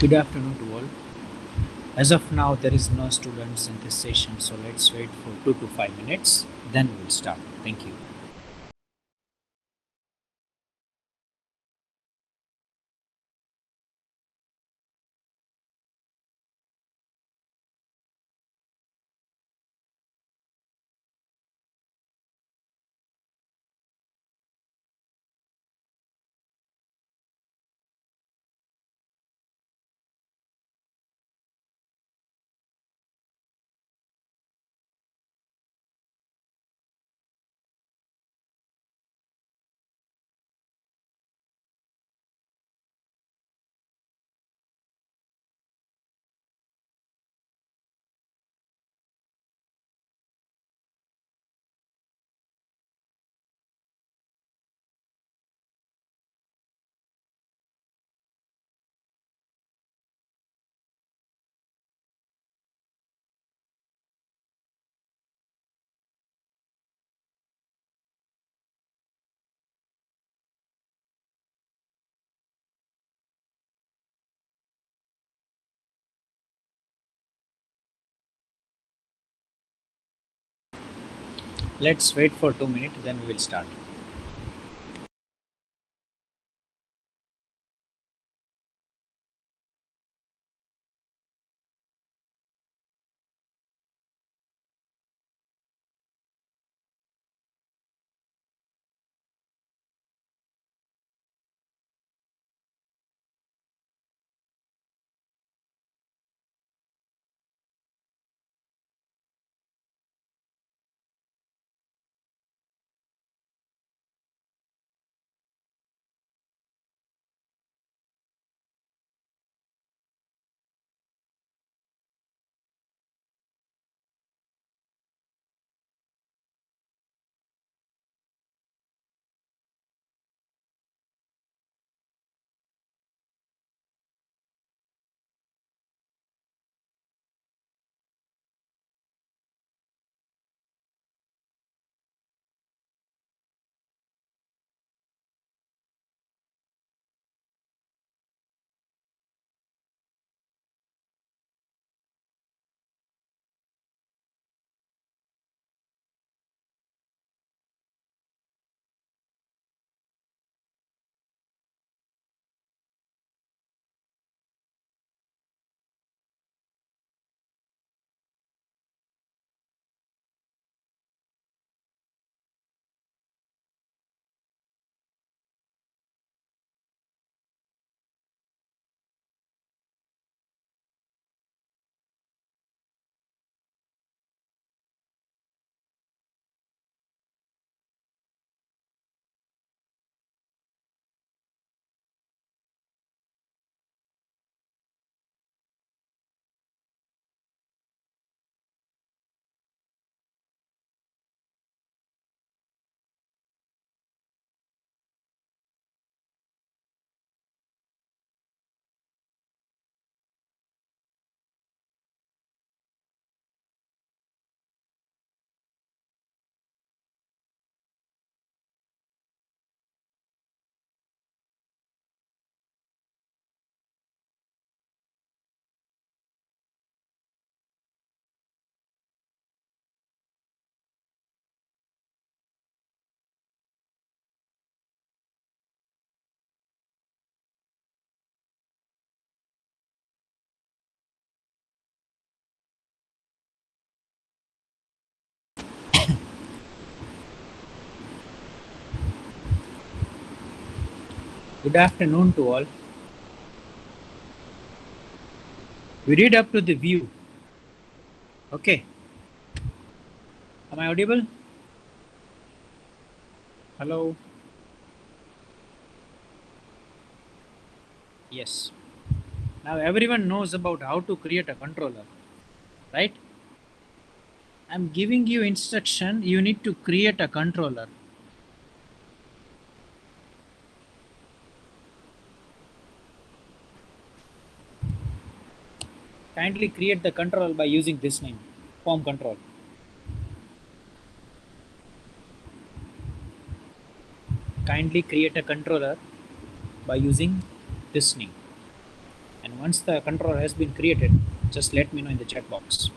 Good afternoon to all. As of now, there is no students in this session, so let's wait for 2 to 5 minutes, then we'll start. Thank you. Let's wait for 2 minutes, then we will start. Good afternoon to all. We read up to the view. Okay. Am I audible? Hello? Yes. Now everyone knows about how to create a controller, right? I'm giving you instruction. You need to create a controller. Kindly create the controller by using this name, form control. Kindly create a controller by using this name. And Once the controller has been created, just let me know in the chat box.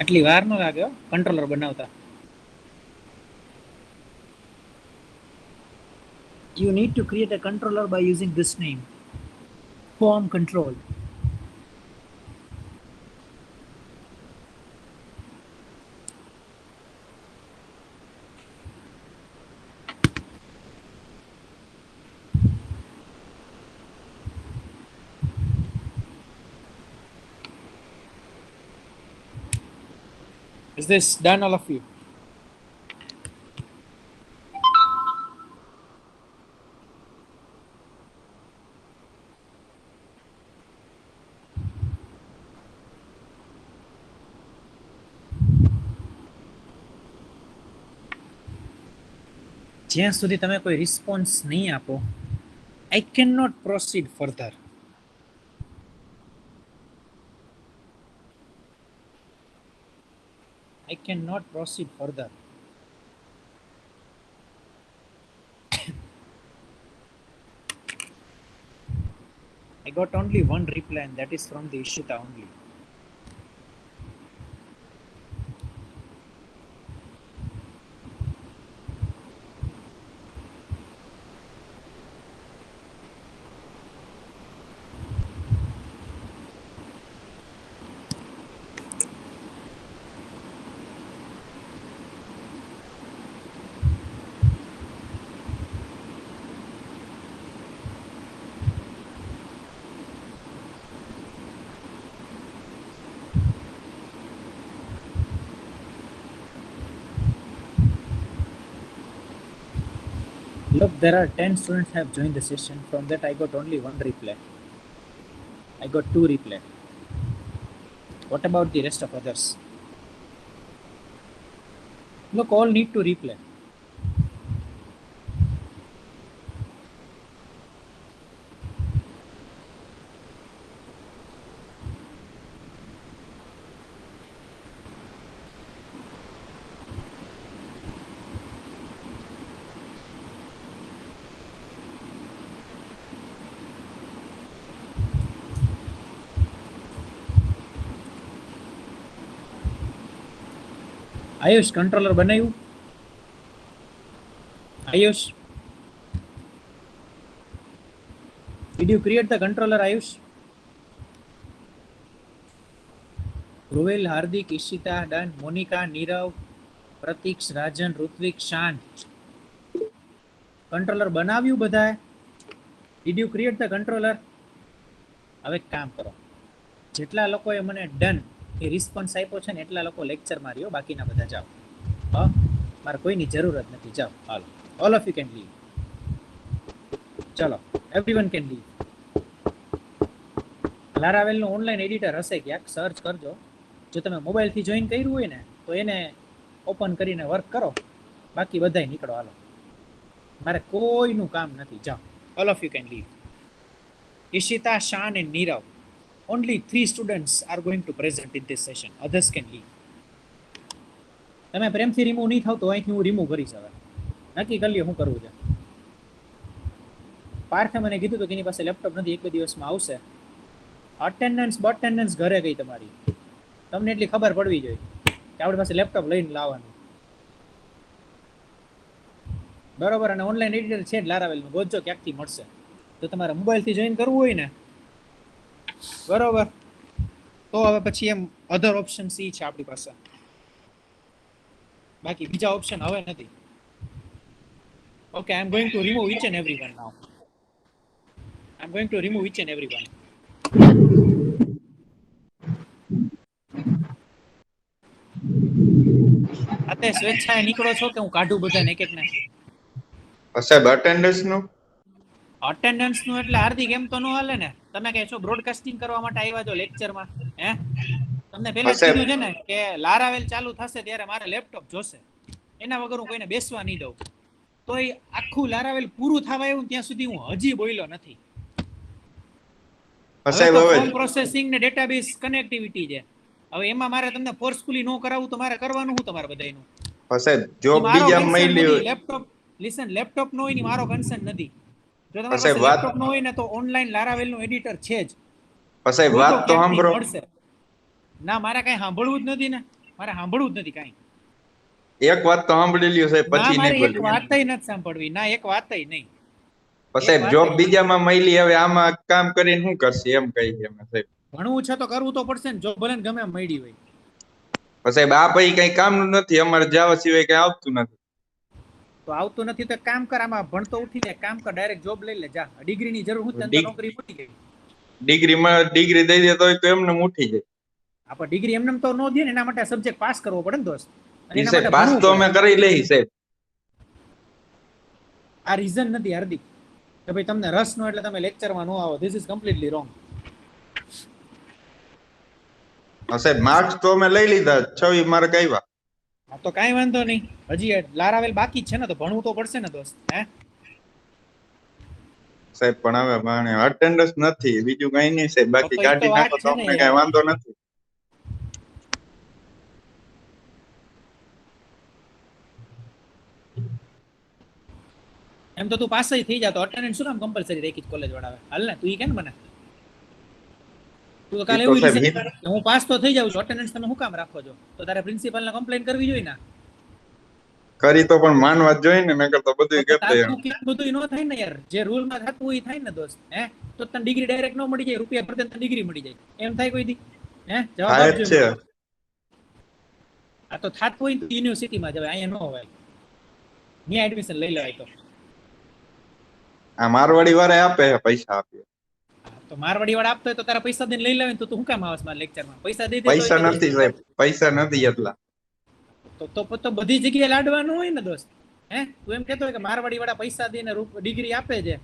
આટલી વાર ન લાગે controller બનાવતા. You need to create a controller by using this name, form control. Is this done, all of you? જ્યાં સુધી તમે કોઈ response નહીં આપો, I cannot proceed further. I cannot proceed further. I got only one reply, and that is from the Ishita only. Look, there are 10 students have joined the session. From that, I got only one reply. I got two reply. What about the rest of others? Look, all need to reply. Ayush controller બનાવ્યું? Ayush, did you create the controller, Ayush? Ruvel, Hardik, Ishita, Dan, Monica, Nirav, Pratik, Rajan, Rutvik, Shan. Controller બનાવ્યું બધાએ? Did you create the controller? હવે કામ કરો, જેટલા લોકોએ મને done એ response આપ્યો છે ને એટલા લોકો લેક્ચરમાં રહ્યો, બાકીના બધા જાઓ. હા, મારે કોઈની જરૂર જ નથી, જાઓ. Hello, all of you can leave. ચલો, એવરીવન કેન લીવ. લારાવેલનું ઓનલાઈન એડિટર હશે ક્યાંક, સર્ચ કરજો. જો તમે મોબાઈલથી જોઈન કર્યું હોય ને તો એને ઓપન કરીને વર્ક કરો, બાકી બધાય નીકળો. હાલો, મારે કોઈનું કામ નથી, જાઓ. All of you can leave. Ishita, Shan and Nirav. Only 3 students are going to present in this session. Others can leave. તમે પ્રેમથી રિમૂવ નહીં થાવ તો અહીંથી હું રિમૂવ કરીશ. હવે નક્કી કરી લ્યો શું કરવું છે. પાર્થે મને કીધું તો કે એની પાસે લેપટોપ નથી, એક બે દિવસમાં આવશે. અટેન્ડન્સ ઘરે ગઈ તમારી. તમને એટલી ખબર પડવી જોઈએ કે આપણી પાસે લેપટોપ લઈને લાવવાનું. બરોબર. અને ઓનલાઈન એડિટર છે જ લારાવેલનું, ગોતજો ક્યાંકથી મળશે. તો તમારે મોબાઈલથી જોઈન કરવું હોય ને, બરોબર, તો હવે પછી એમ અધર ઓપ્શન સી છે આપણી પાસે, બાકી બીજા ઓપ્શન હવે નથી. Okay, I am going to remove each and everyone now. I am going to remove each and everyone. આતે સ્વેચ્છાએ નીકળો છો કે હું કાઢું બધાને એક એકને? સાહેબ અટેન્ડન્સ નું એટલે હાર્દિક એમ તો ન હાલે ને. તમે કહે છો બ્રોડકાસ્ટિંગ કરવા માટે આવ્યા છો લેક્ચરમાં, હે? તમને પહેલા જ કીધું છે ને કે લારાવેલ ચાલુ થશે ત્યારે મારે લેપટોપ જોશે, એના વગર હું કોઈને બેસવા નહીં દઉં. તો એ આખું લારાવેલ પૂરું થવા આવ્યું ત્યાં સુધી હું હજી બોલ્યો નથી. હવે તો ફોર્મ પ્રોસેસિંગ ને ડેટાબેઝ કનેક્ટિવિટી છે. હવે એમાં મારે તમને ફોર્સફુલી નો કરાવું તો મારે કરવાનું હું તમારે બધાયનું? સાહેબ જોબ બીજા મળી લેપટોપ લિસન, લેપટોપ નો હોય ની મારો કન્સર્ન નથી. જો તમારી પાસે લેપટોપ નો હોય ને તો ઓનલાઈન લારાવેલ નું એડિટર છે જ. સાહેબ વાત તો સાંભળો. ના, મારે કઈ સાંભળવું જ નથી ને, મારે સાંભળવું જ નથી કઈ. એક વાત તો સાંભળી લ્યો સાહેબ, પછી નહીં બોલું. એક વાતય નથી સાંભળવી, ના એક વાતય નહીં. સાહેબ જોબ બીજામાં મળી, હવે આમાં કામ કરીને શું કરશે એમ કહી છે સાહેબ. ભણવું છે તો કરવું તો પડશે ને, જોબ ભલે ને ગમે મળી હોય. સાહેબ આ પછી કઈ કામનું નથી, અમારે જાવા સિવાય કઈ આવતું નથી. તો આવતું નથી તો કામ કર, આમાં ભણતો ઉઠી જાય, કામ કર, ડાયરેક્ટ જોબ લઈ લે, જા. ડિગ્રી ની જરૂર નથી, નોકરી મળી ગઈ. ડિગ્રી દઈ દે તો એમને ઉઠી જાય. આપણે ડિગ્રી એમને તો નો દે ને, એના માટે સબ્જેક્ટ પાસ કરવો પડે ને દોસ્ત. પાસ તો અમે કરી લઈ સાહેબ. આ રીઝન નથી હાર્દિક કે ભાઈ તમને રસ નો એટલે તમે લેક્ચરમાં નો આવો. This is completely wrong. સાહેબ માર્ક્સ તો અમે લઈ લીધા, 26 માર્ક આવ્યા. તો કાઈ વાંધો નહીં, હજી લારાવેલ બાકી છે ને, તો ભણવું તો પડશે ને દોસ્ત, હે સાહેબ? પણ હવે મને અટેન્ડન્સ નથી, બીજું કઈ નહીં સાહેબ. બાકી કાઢી નાખો તો અમને કઈ વાંધો નથી. એમ તો તું પાસ થઈ જા, તો અટેન્ડન્સ શું કામ કમ્પલસરી રાખી કોલેજ વાળા? હાલ ને તું ઈ કે ને મને, તું તો કાલે એવું હું પાસ તો થઈ જાઉં છું, અટેન્ડન્સ તમે શું કામ રાખો છો? તો તારે પ્રિન્સિપલ ને કમ્પ્લેન કરવી જોઈએ ને. કરી તો પણ માનવા જ જોઈએ ને, નકર તો બધું કહેતા બધું નો થાય ને યાર. જે રૂલ માં થતું હોય થાય ને દોસ્ત, હે? તો તને ડિગ્રી ડાયરેક્ટ નો મળી જાય, રૂપિયા ભરતે તને ડિગ્રી મળી જાય, એમ થાય કોઈ દી? હે જવાબ આપજો. આ તો થાતું હોય ને યુનિવર્સિટી માં જવાય, અહીંયા નો હોય. ત્યાં એડમિશન લઈ લેવાય. તો આ મારવાડી વાળા આપે પૈસા આપે, તો મારવાડી વાળા આપતો હોય તો તારા પૈસા દઈને લઈ લેવાય. તો તું શું કામ આવસ મારા લેક્ચરમાં? પૈસા દે દે. પૈસા નથી સાહેબ, પૈસા નથી એટલા. તો બધી જગ્યાએ લાડવાનું હોય ને દોસ્ત, હે? તું એમ કેતો હોય કે મારવાડી વાળા પૈસા દઈને ડિગ્રી આપે છે,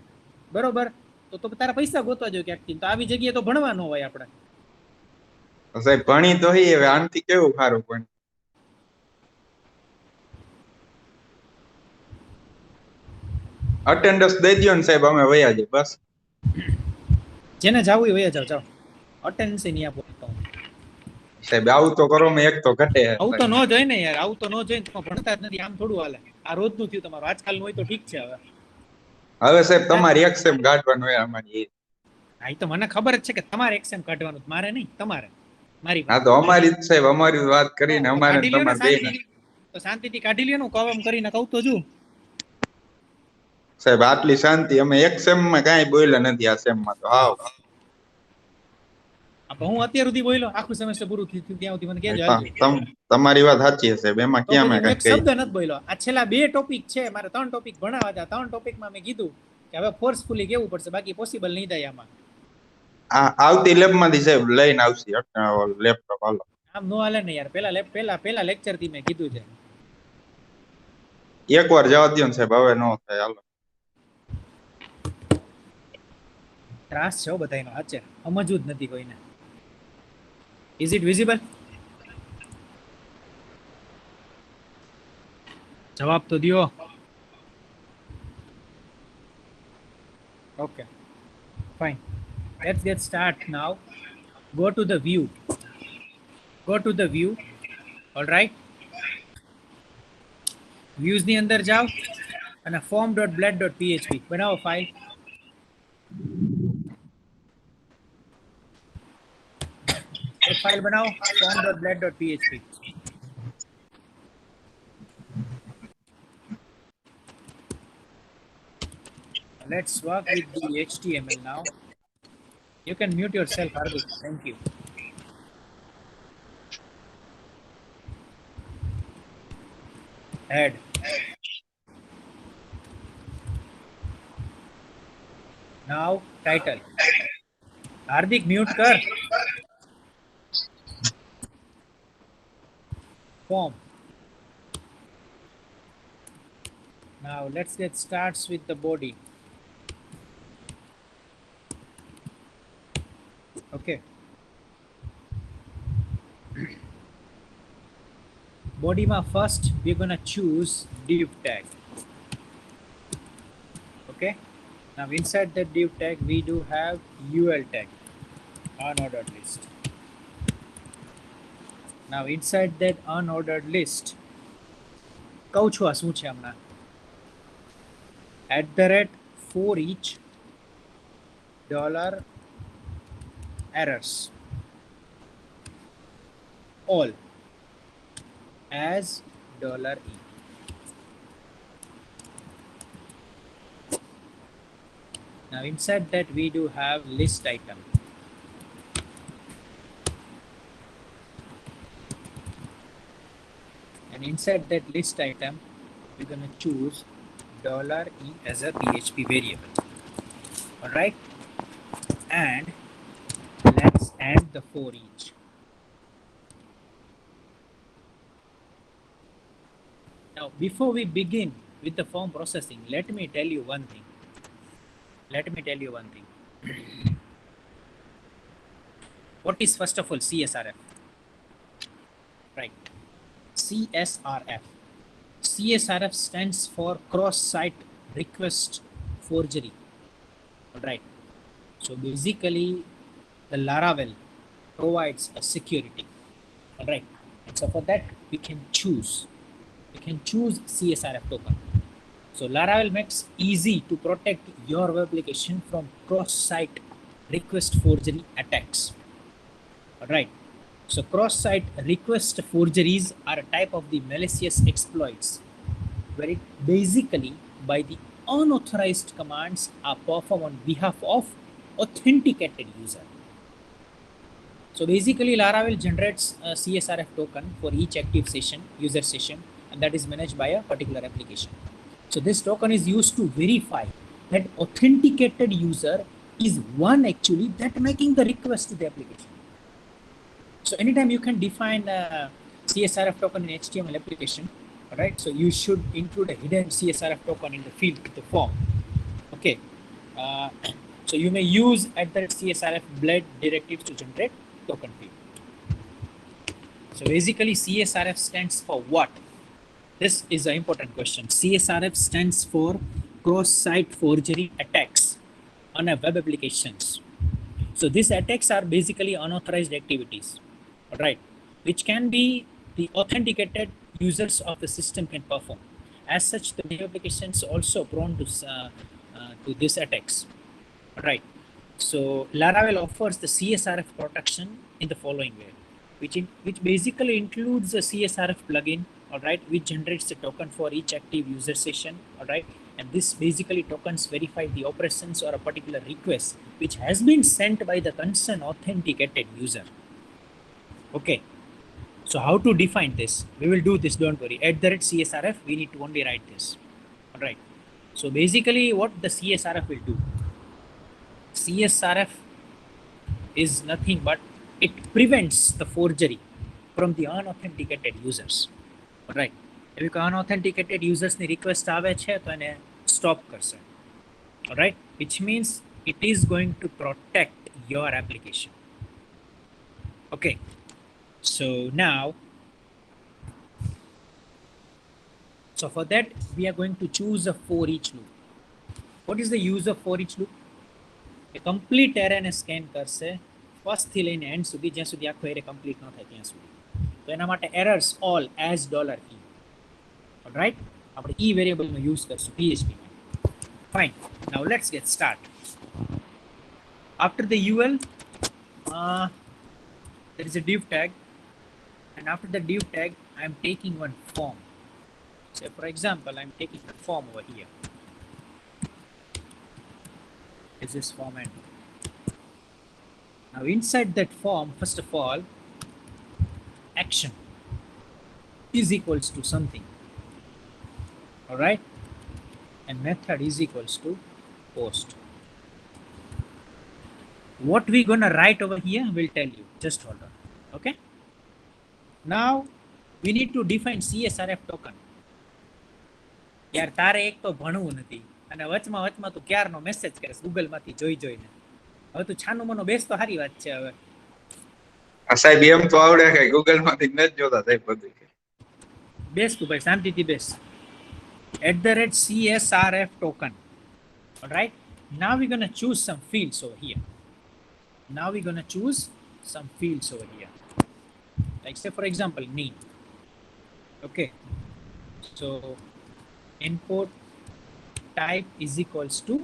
બરોબર, તો તારા પૈસા ગોતવા જોઈએ ક્યાંકથી. તો આવી જગ્યાએ તો ભણવાનું હોય આપણે. સાહેબ ભણી તો હી, હવે આનથી કેવું સારું પણ. અટેન્ડન્સ દઈ દો ને સાહેબ, અમે વયા જઈએ બસ. જેને જાવું હોય વયા જાવ, જાવ. અટેન્ડન્સ નહીં આપો સાહેબ. આવું તો કરો ને, એક તો ઘટે. આવું તો નો જોઈ ને યાર, આવું તો નો જોઈ. ભણતા જ નથી, આમ થોડું હાલે. આ રોજનું થયું તમારું, આજકાલનું હોય તો ઠીક છે. હવે સાહેબ તમારી એક સેમ કાઢવાનું હોય અમારી. હા, તો મને ખબર જ છે કે તમારે એક સેમ કાઢવાનું, મારે નહીં, તમારે. મારી હા તો અમારી જ સાહેબ, અમારી વાત કરીને અમારે તમારે બેને તો શાંતિથી કાઢી લ્યો ને. કવમ કરીને કહું તો જો સાહેબ આટલી શાંતિ. અમે એક સેમ માં કાંઈ બોલ્યા નથી, આ સેમ માં તો હાવ. હું અત્યાર સુધી બોલ્યો, આખું સેમેસ્ટર પૂરું થયું ત્યાં સુધી મને કહેજો. તમારી વાત સાચી છે સાહેબ, એમાં ક્યાં મેં એક શબ્દ નથી બોલ્યો. આ છેલ્લા 2 ટોપિક છે મારે, 3 ટોપિક ભણાવવા હતા. 3 ટોપિકમાં મેં કીધું કે હવે ફોર્સફુલી કેવું પડશે, બાકી પોસિબલ નહીં થાય આમાં. આવતી લેબ માંથી સાહેબ લઈને આવશે લેપટોપ. હાલો આમ નો હાલે ને યાર. પેલા લેક્ચર થી મેં કીધું છે. એકવાર જવા દો ને સાહેબ, હવે નો થાય. હાલો ત્રાસ છે બધાનો, સાચે સમજવું જ નથી કોઈને. Is it visible? જવાબ તો દિયો. Okay fine, let's get start now. Go to the view. All right, views ની અંદર જાઓ અને form.bled.php બનાવો ફાઇલ. एक फाइल बनाओ form.blade.php. Let's work with the HTML now. You can mute yourself, Hardik. Thank you. Head. Now title. Hardik, mute kar. Form. Now let's get starts with the body. Okay. Body ma first we're gonna choose div tag. Okay. Now inside that div tag we do have UL tag, unordered list. Now inside that unordered list, કહું છું આ શું છે હમણાં, @for each $errors all as $e. Now inside that we do have list item. And inside that list item we're going to choose $e as a PHP variable. All right, and let's add the for each. Now before we begin with the form processing, let me tell you one thing. What is first of all CSRF? Right, CSRF. CSRF stands for cross-site request forgery. All right, so basically the Laravel provides a security. All right, and so for that we can choose CSRF token. So Laravel makes easy to protect your web application from cross-site request forgery attacks. All right, so cross-site request forgeries are a type of the malicious exploits where it basically by the unauthorized commands are performed on behalf of authenticated user. So basically Laravel generates a CSRF token for each active session, user session, and that is managed by a particular application. So this token is used to verify that authenticated user is one actually that making the request to the application. So anytime you can define a CSRF token in HTML application, all right, so you should include a hidden CSRF token in the field with the form. Okay, so you may use @CSRF blade directives to generate token field. So basically CSRF stands for what? This is an important question. CSRF stands for cross-site forgery attacks on a web applications. So these attacks are basically unauthorized activities, all right, which can be the authenticated users of the system can perform. As such, the web applications also prone to these attacks, all right. So Laravel offers the CSRF protection in the following way, which basically includes a CSRF plugin, all right, which generates a token for each active user session, all right, and this basically tokens verify the operations or a particular request which has been sent by the concerned authenticated user. Okay, so how to define this? We will do this, don't worry. @CSRF, we need to only write this, all right. So basically what the CSRF will do, CSRF is nothing but it prevents the forgery from the unauthenticated users. All right, એવી કે unauthenticated users ની request આવે છે તો એને stop કરશે. All right, which means it is going to protect your application. Okay, so now, so for that we are going to choose a for each loop. What is the use of for each loop? A complete array ને scan કરશે first થી લઈને end સુધી, જ્યાં સુધી આખો array complete ન થાય ત્યાં સુધી. તો એના માટે errors all as $e. All right, આપણે e variable નો use કરશું PHP માં. Fine, now let's get started. After the UL, there is a div tag, and after the div tag, I'm taking one form. So for example, I'm taking the form over here. Is this form end? Now inside that form, first of all, action is equals to something. All right, and method is equals to post. What we gonna write over here, we'll tell you. Just hold on. Okay. Now we need to define CSRF token. યાર તારે એક તો ભણવું નથી અને વચમાં તું ક્યારનો મેસેજ કરીશ ગૂગલમાંથી જોઈને. હવે તું છાનું મનો બેસ તો સારી વાત છે. હવે સાહેબ એમ તો આવડે કે ગૂગલ માંથી નથી જોતા સાહેબ બધું. બેસ તું ભાઈ શાંતિથી બેસ. @CSRF token. All right. Now we're gonna choose some fields over here. Like say for example name. Okay. So input type is equals to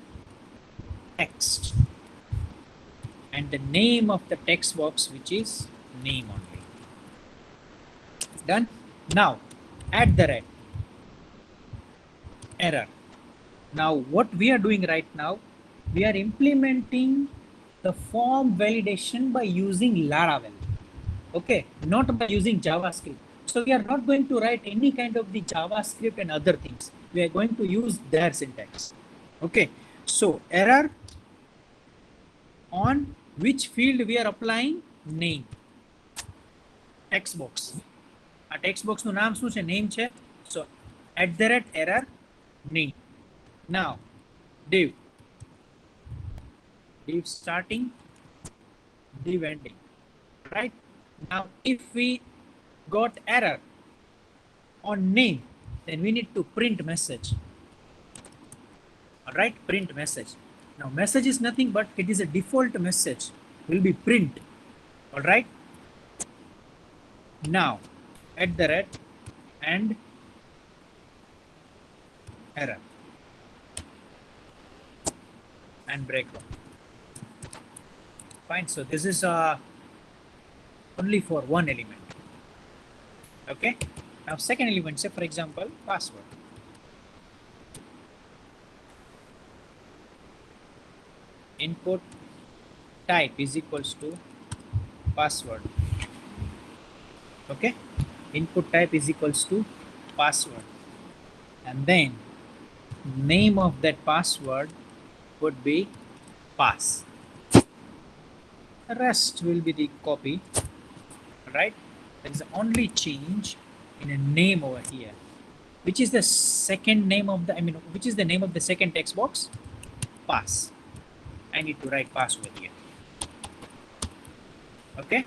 text, and the name of the text box, which is name only. Done. Now @error. Now what we are doing right now, we are implementing the form validation by using Laravel. Okay, not by using JavaScript. So we are not going to write any kind of the JavaScript and other things. We are going to use their syntax. Okay, so error on which field we are applying? Name. Text box. આ text box નું નામ શું છે? Name છે. So @error name. Now div starting, div ending. Right. Now if we got error on name, then we need to print message. All right, print message. Now message is nothing but it is a default message, will be print. All right. Now and error and breakdown. Fine. So this is only for one element. Okay. Now second element, say for example password. Input type is equals to password. Okay, input type is equals to password, and then name of that password would be pass. The rest will be the copy. Right. There is only change in a name over here. Which is the second name of the, which is the name of the second text box? Pass. I need to write pass over here. Okay.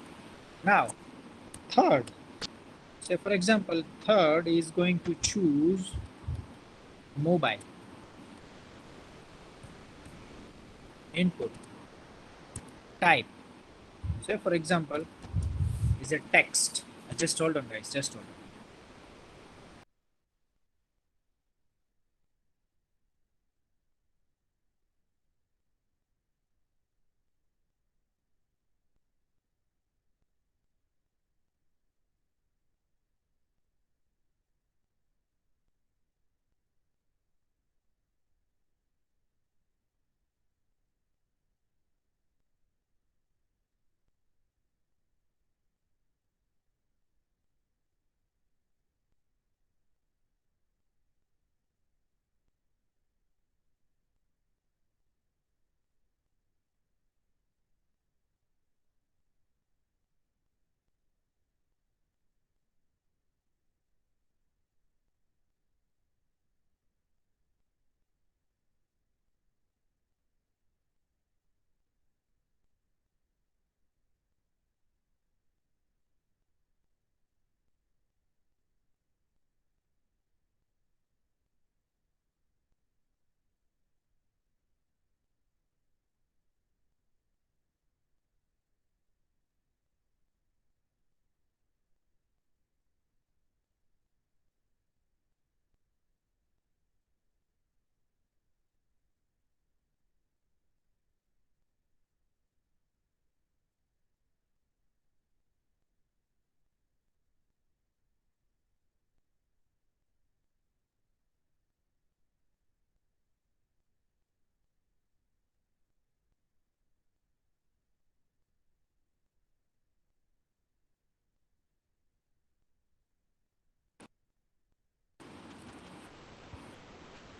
Now third, say for example third is going to choose mobile. Input type, say for example, is a text. Just hold on guys, just hold on.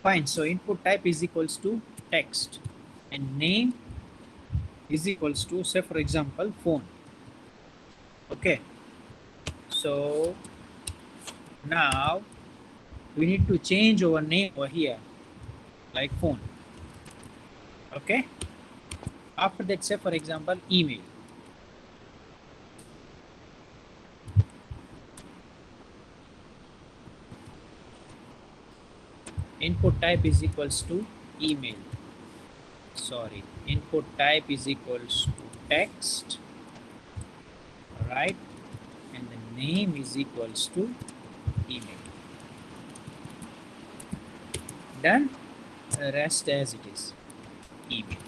Fine. So input type is equals to text and name is equals to, say for example, phone. Okay. So now we need to change our name over here like phone. Okay. After that, say for example, email. Input type is equals to email. Sorry, input type is equals to text, right? And the name is equals to email. Done. The rest as it is, email.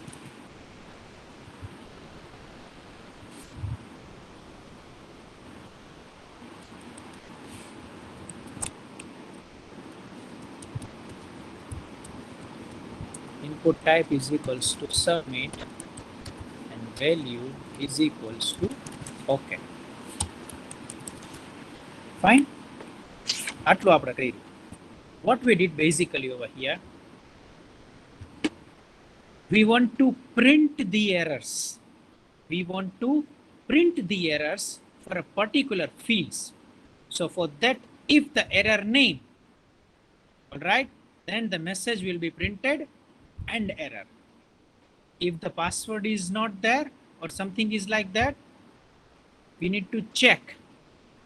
Input type is equals to submit and value is equals to okay. Fine. આટલું આપણે કર્યું. What we did basically over here, we want to print the errors. We want to print the errors for a particular fields. So for that, if the error name, all right, then the message will be printed and error. If the password is not there or something is like that, we need to check.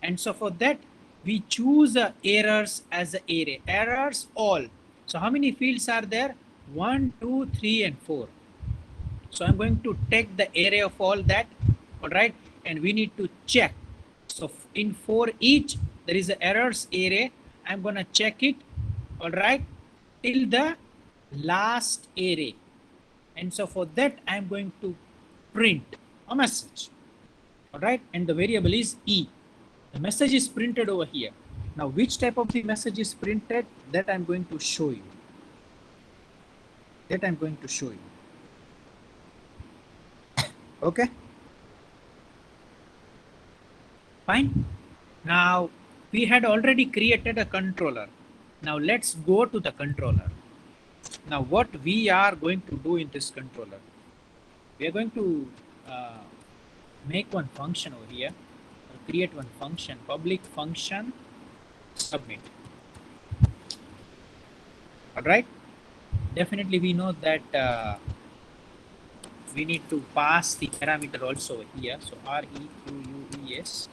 And so for that, we choose errors as an array. Errors all. So how many fields are there? 1, 2, 3, and 4. So I'm going to take the array of all that, all right, and we need to check. So in for each, there is an errors array. I'm going to check it, all right, till the last array. And so for that, I'm going to print a message, all right, and the variable is E. The message is printed over here. Now, which type of the message is printed, that I'm going to show you. Okay. Fine. Now, we had already created a controller. Now, let's go to the controller. Now, what we are going to do in this controller, we are going to make one function over here, or create one function, public function submit. All right. Definitely, we know that we need to pass the parameter also over here. So request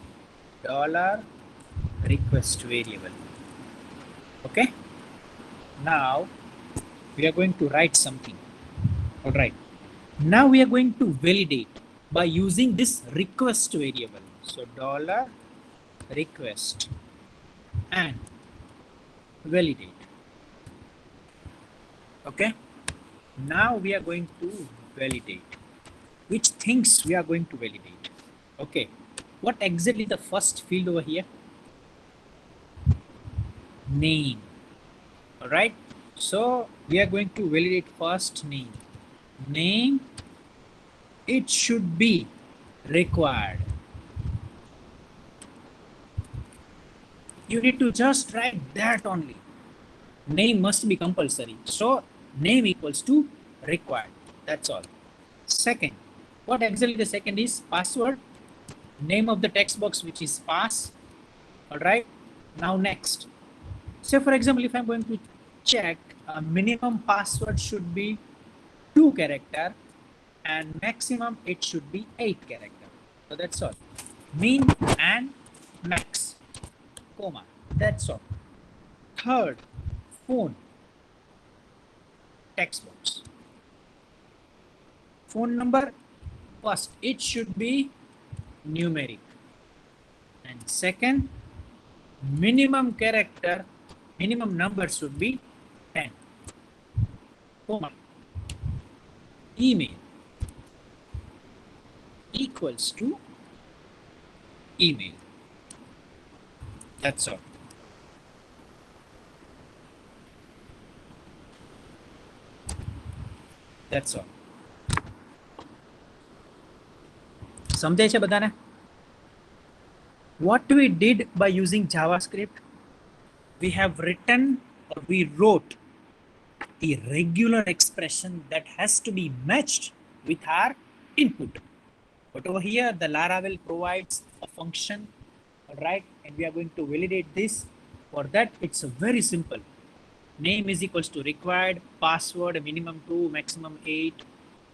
$request variable. Okay. Now we are going to write something. All right. Now we are going to validate by using this request variable. So $request and validate. Okay. Now we are going to validate. Which things we are going to validate? Okay. What exactly the first field over here? Name. All right. So we are going to validate first name. Name, it should be required. You need to just write that only. Name must be compulsory. So name equals to required. That's all. Second, what exactly the second is? Password. Name of the text box, which is pass. All right. Now next. Say for example, if I'm going to check, a minimum password should be 2 character and maximum it should be 8 character. So that's all. Min and max, comma. That's all. Third, phone. Text box. Phone number, first it should be numeric. And second, minimum character, minimum number should be 10. Comma. Email equals to email. That's all. That's all. સમજાય છે બધાને? What we did by using JavaScript, we have written or we wrote a regular expression that has to be matched with our input. But over here, the Laravel provides a function, right? And we are going to validate this. For that, it's very simple. Name is equals to required, password minimum 2, maximum 8,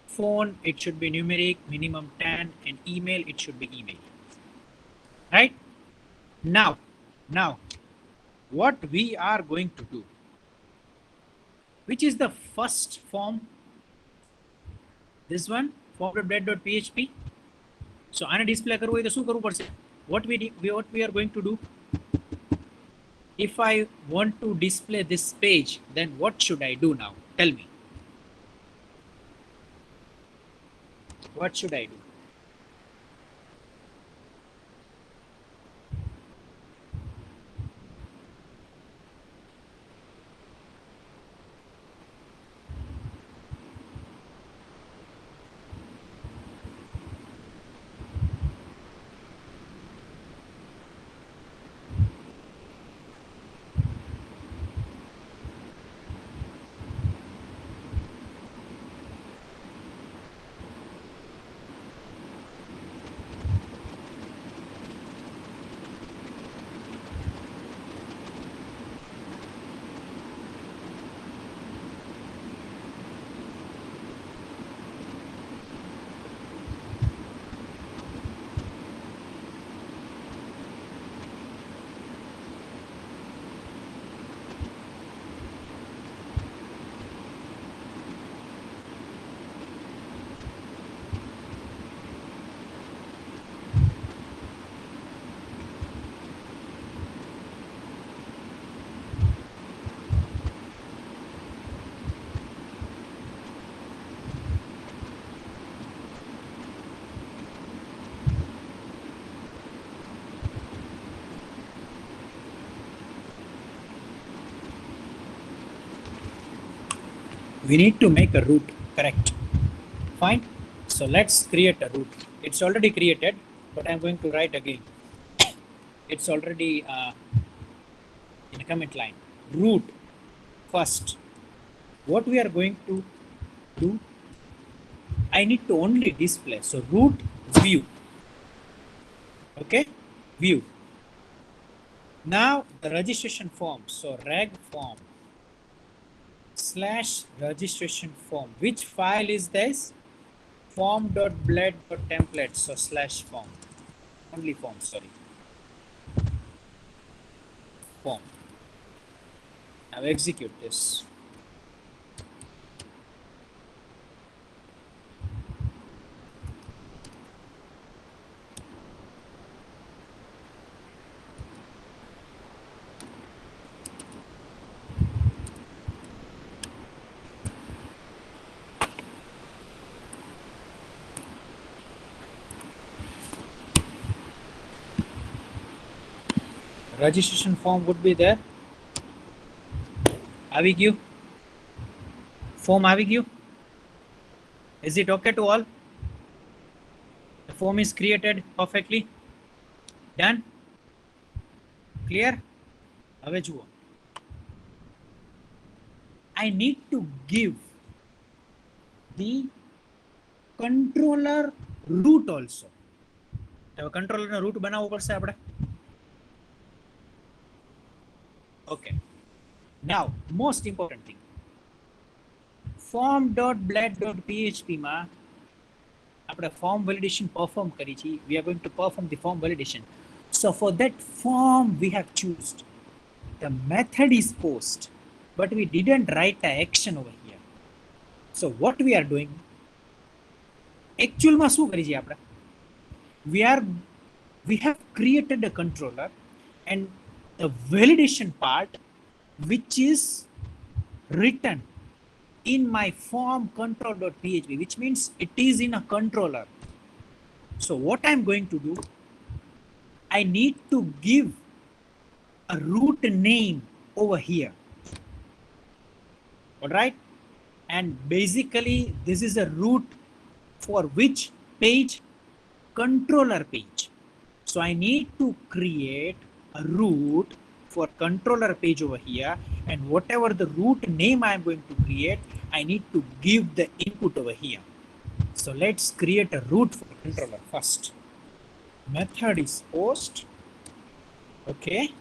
phone, it should be numeric, minimum 10, and email, it should be email. Right? Now, what we are going to do, which is the first form, this one, form.blade.php. So આને display કરવું હોય તો શું કરવું પડશે? What we are going to do, if I want to display this page, then what should I do now? Tell me. What should I do? We need to make a root, correct? Fine. So let's create a root. It's already created, but I'm going to write again. It's already in a comment line. Root first. What we are going to do, I need to only display. So root view. Okay, view. Now the registration form. So reg form / registration form. Which file is this? Form.blade.template. So /form. Only form, sorry. Form. Now execute this. Registration form would be there. આવી ગયું? Form આવી ગયું? Is it okay to all? The form is created perfectly. Done? Clear? હવે જુઓ. I need to give the controller root also. હવે controller root બનાવવો પડશે આપણે. Okay. Now, most important thing. Form.blade.php માં આપણે form validation perform કરી છે. We are going to perform the form validation. So for that form we have chosen. The method is post, but we didn't write the action over here. So what we are doing? Actual માં શું કરી છે આપણે? We have created a controller, and the validation part which is written in my form control.php, which means it is in a controller. So what I'm going to do, I need to give a root name over here. All right. And basically this is a root for which page? Controller page. So I need to create a root for controller page over here, And whatever the root name I'm going to create, I need to give the input over here. So let's create a root for controller first. Method is post. Okay.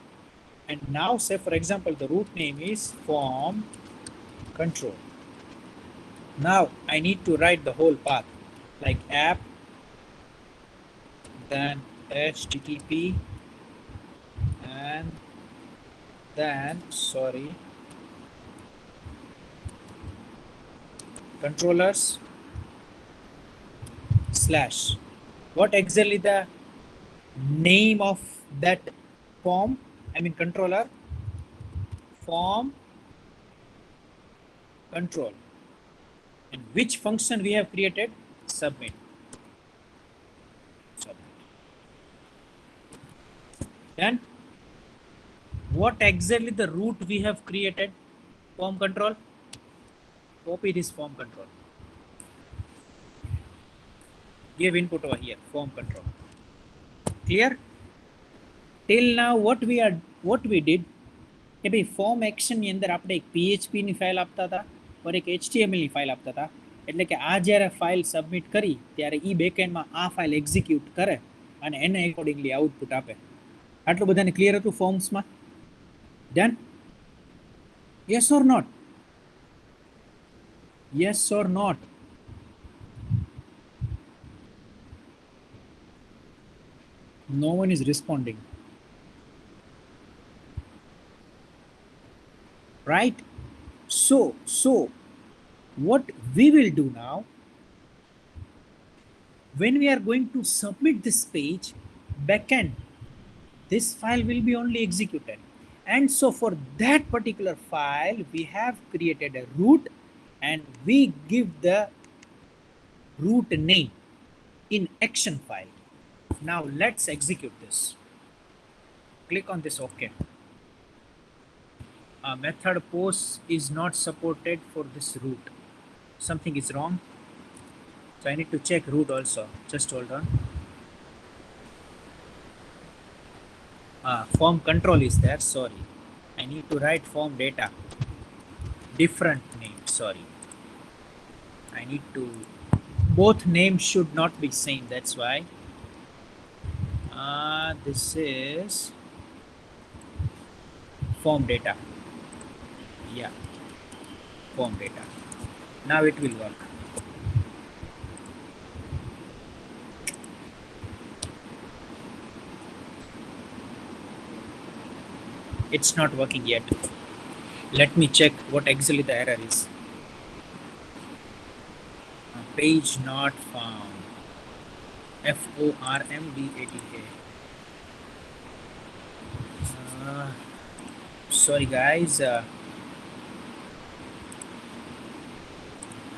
And now say for example, the root name is form control. Now I need to write the whole path like app, then HTTP, and then controllers slash. What exactly the name of that form? I mean controller, form control. And which function we have created? Submit. Then what exactly the root we have created? Form control. Copy this form control. Give input over here, form control. Clear? Till now what we did કે ભાઈ form action ની અંદર આપણે એક PHP ની file આપતા હતા और એક HTML ની ફાઇલ આપતા હતા એટલે કે આ જ્યારે ફાઇલ સબમિટ કરી ત્યારે ઈ બેકએન્ડમાં આ ફાઇલ એક્ઝિક્યુટ કરે અને એને એકોર્ડિંગલી આઉટપુટ આપે. આટલું બધાને ક્લિયર હતું ફોર્મ્સમાં? Done? Yes or not? Yes or not? No one is responding. Right? So what we will do now, when we are going to submit this page backend, this file will be only executed. And so for that particular file, we have created a root and we give the root name in action file. Now let's execute this. Click on this OK. Method post is not supported for this root. Something is wrong. So I need to check root also. Just hold on. Form control is there. Sorry. I need to write form data. Different name. Sorry. I need to. Both names should not be same. That's why. This is form data. Yeah. Form data. Now it will work. It's not working yet. Let me check what exactly the error is. Page not found. FORMDATA. Sorry guys.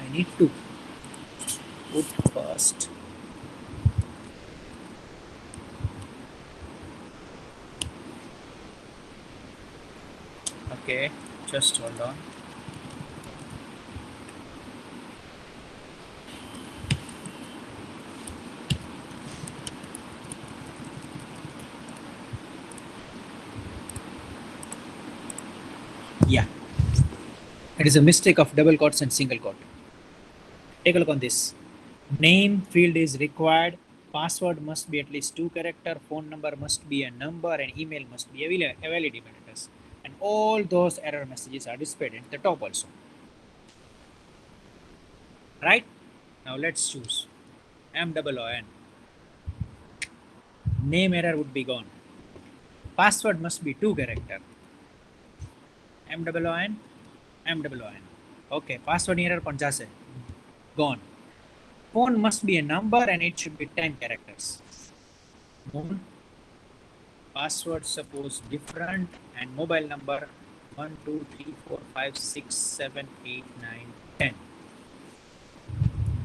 I need to put first. Okay, just hold on. Yeah, it is a mistake of double quotes and single quote. Take a look on this. Name field is required. Password must be at least 2 characters. Phone number must be a number, and email must be a valid email address. And all those error messages are displayed at the top also. Right? Now let's choose MOON. Name error would be gone. Password must be 2 characters. MOON. Okay, password error પણ જશે. Gone. Phone must be a number and it should be 10 characters. Moon. Password suppose different and mobile number 1 2 3 4 5 6 7 8 9 10.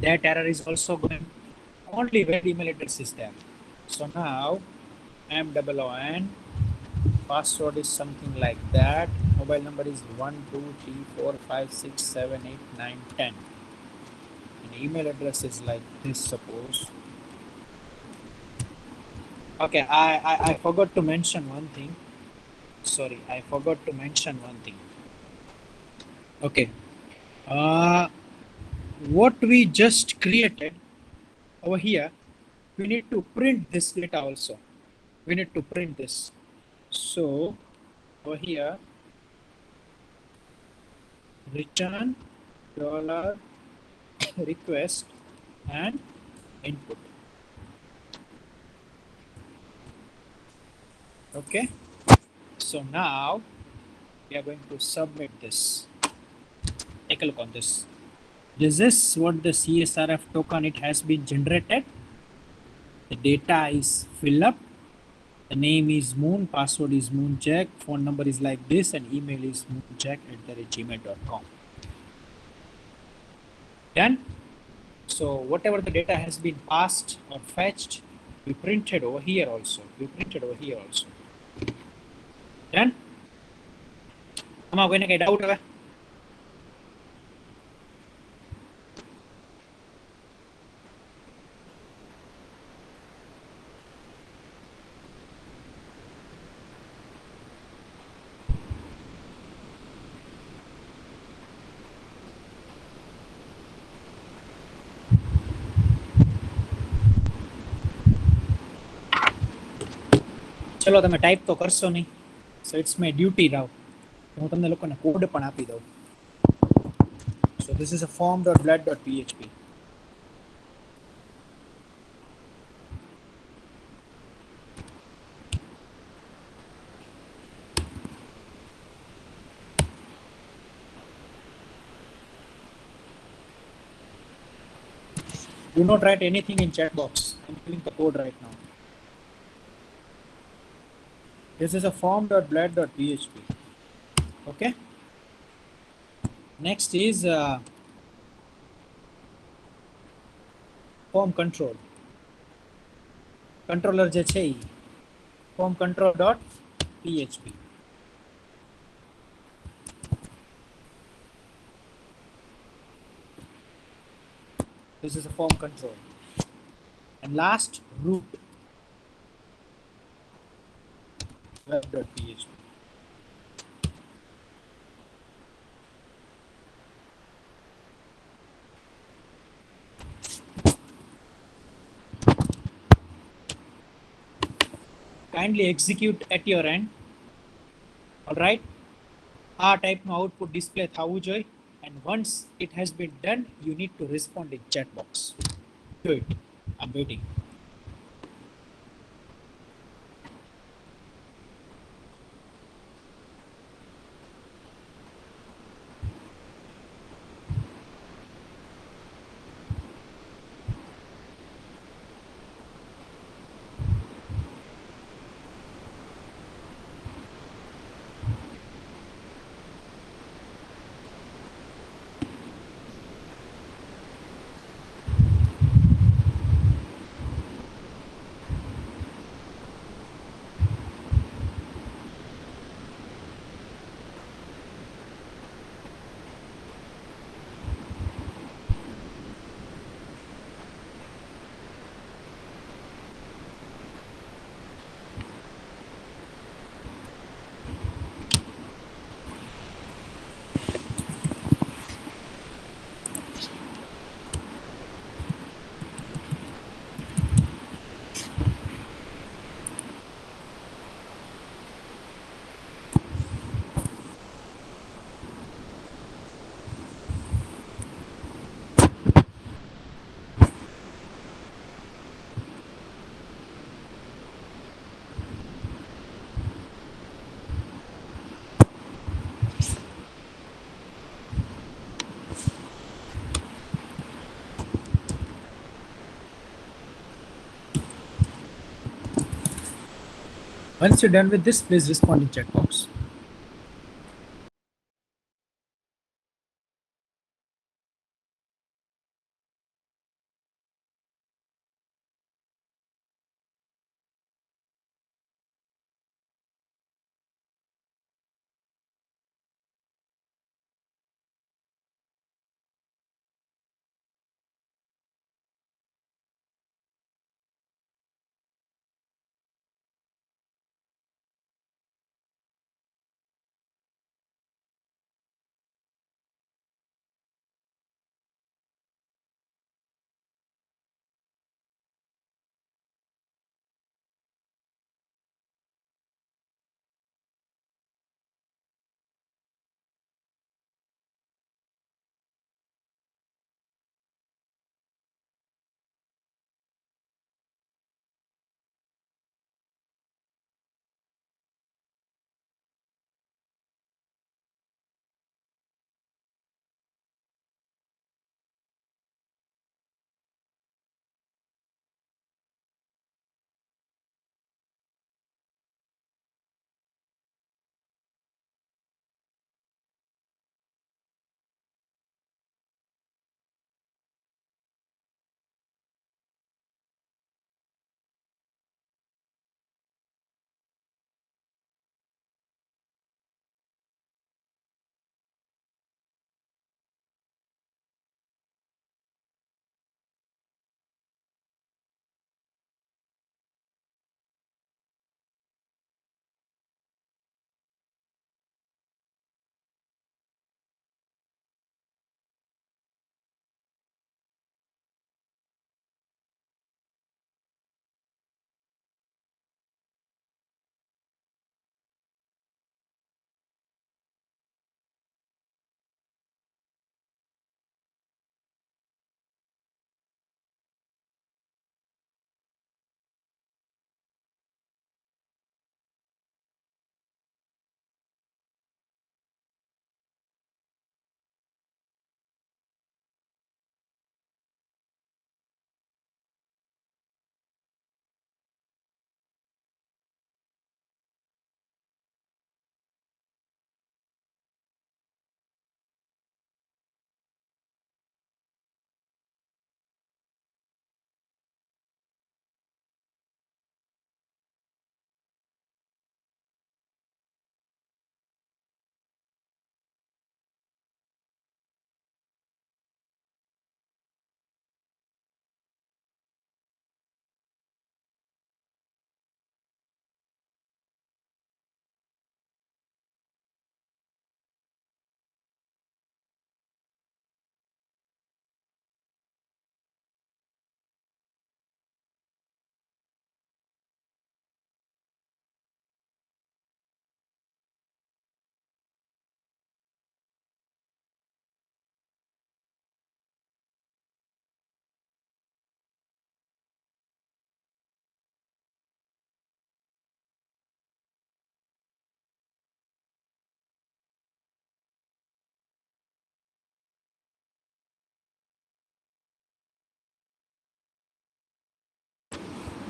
That error is also going. Only valid email address is there. So now MOON. Password is something like that. Mobile number is 1 2 3 4 5 6 7 8 9 10. And email address is like this, suppose. Okay, I forgot to mention one thing. Sorry, I forgot to mention one thing. Okay. What we just created over here, we need to print this data also. We need to print this. So over here, return dollar request and input. Okay. So now we are going to submit this. Take a look on this. This is what the CSRF token it has been generated. The data is filled up. The name is Moon, password is Moonjack, phone number is like this, and email is moonjack@gmail.com. Done. So whatever the data has been passed or fetched, we printed over here also. We printed over here also. Done. આમાં કોઈને કઈ doubt હવે? ચલો તમે type તો કરશો નહીં. So it's my duty નાઉ. હું તમને લોકોને કોડ પણ આપી દઉં. So this is a form.blad.php. Do not write anything in chat box. I'm giving the code right now. This is a form.blad.php. Okay. Next is form control. Controller જે છે ઈ form control.php. This is a form control. And last, root web.php. Kindly execute at your end. All right. આ ટાઈપનું output display થવું જોઈએ. And once it has been done, you need to respond in chat box. Do it. I'm waiting. Once you're done with this, please respond in chat box.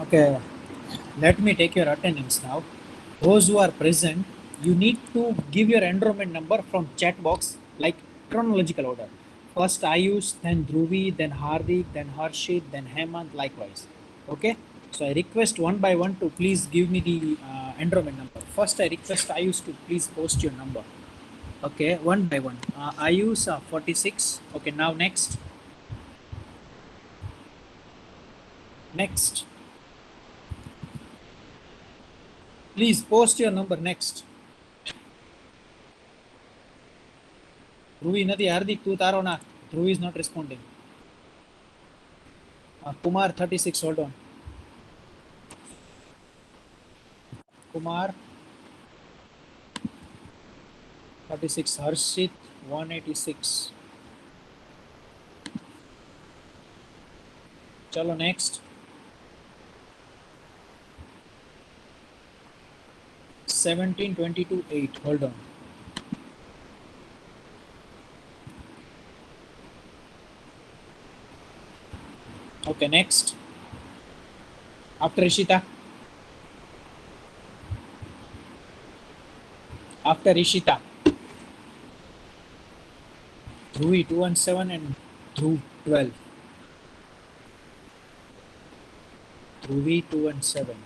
Okay, let me take your attendance now. Those who are present, you need to give your enrollment number from chat box, like chronological order. First Ayush, then Dhruvi, then Hardik, then Harshit, then Hemant, likewise. Okay, so I request one by one to please give me the enrollment number. First, I request Ayush to please post your number. Okay, one by one. Ayush 46. Okay, now next. Next. Please post your number next. Dhruvi નથી હાર્દિક તું તારો નાખ. Dhruvi is not responding. Kumar 36, hold on. Kumar 36, Harshit 186. Chalo next. 17, 22, 8. Hold on. Okay, next. After Ishita. After Ishita. Dhruvi 217 and Dhruv 12. Dhruvi 217.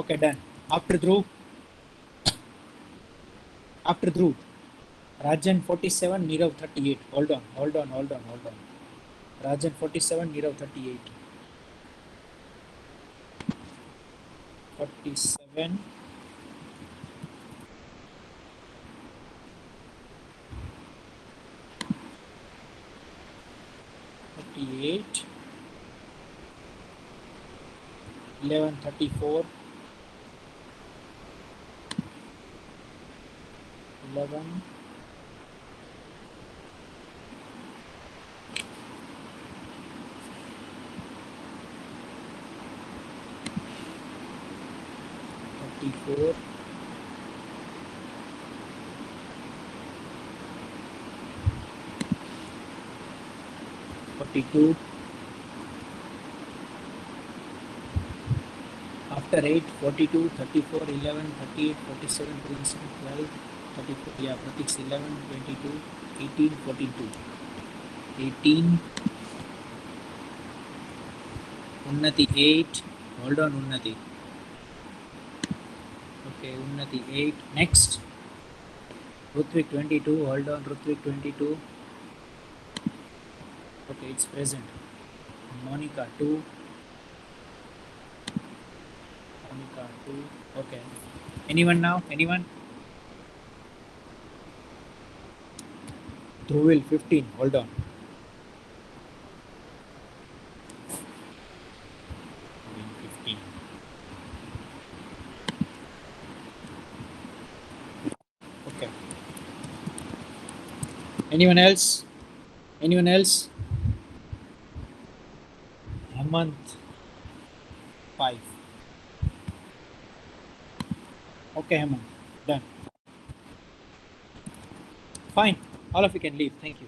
Okay, done. After Dhruv. After Dhruv. Rajan 47, Nirav 38. Hold on. Rajan 47, Nirav 38. 47. 38. 1134. 11. 34. After 8, 42, 34, 11, 38, 47, 27, 12, 34, yeah, 36, 11, 22, 18, 42. 18, Unnati 8, hold on Unnati. Okay, Unnati 8, next. Rutvik 22, hold on Rutvik 22. Okay, it's present. Monica 2. Monica 2. Okay. Anyone now? Anyone? Dhruvil 15. Hold on. Dhruvil 15. Okay. Anyone else? Anyone else? Hemant 5. Okay, Hemant. Done. Fine. All of you can leave. Thank you.